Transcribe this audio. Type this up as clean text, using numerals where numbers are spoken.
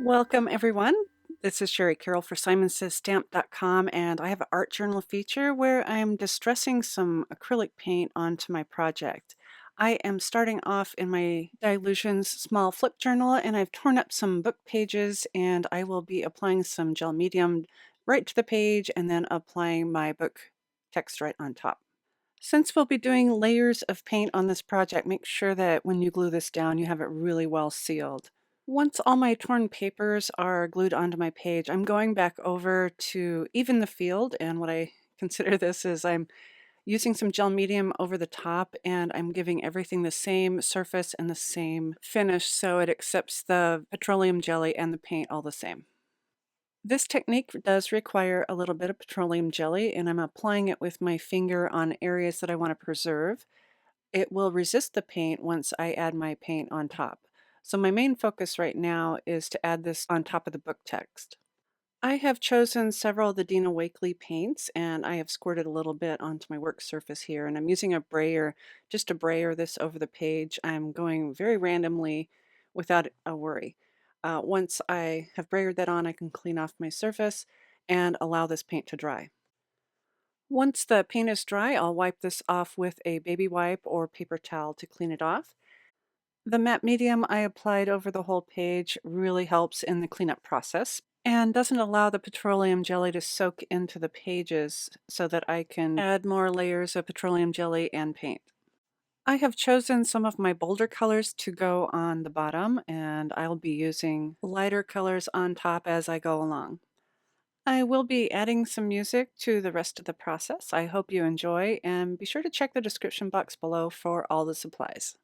Welcome everyone. This is Shari Carroll for SimonsSaysStamp.com, and I have an art journal feature where I'm distressing some acrylic paint onto my project. I am starting off in my Dylusions small flip journal, and I've torn up some book pages, and I will be applying some gel medium right to the page and then applying my book text right on top. Since we'll be doing layers of paint on this project, make sure that when you glue this down, you have it really well sealed. Once all my torn papers are glued onto my page, I'm going back over to even the field, and what I consider this is I'm using some gel medium over the top, and I'm giving everything the same surface and the same finish so it accepts the petroleum jelly and the paint all the same. This technique does require a little bit of petroleum jelly, and I'm applying it with my finger on areas that I want to preserve. It will resist the paint once I add my paint on top. So my main focus right now is to add this on top of the book text. I have chosen several of the Dina Wakley paints, and I have squirted a little bit onto my work surface here, and I'm using a brayer just to brayer this over the page. I'm going very randomly without a worry. Once I have brayered that on, I can clean off my surface and allow this paint to dry. Once the paint is dry, I'll wipe this off with a baby wipe or paper towel to clean it off. The matte medium I applied over the whole page really helps in the cleanup process and doesn't allow the petroleum jelly to soak into the pages so that I can add more layers of petroleum jelly and paint. I have chosen some of my bolder colors to go on the bottom, and I'll be using lighter colors on top as I go along. I will be adding some music to the rest of the process. I hope you enjoy, and be sure to check the description box below for all the supplies.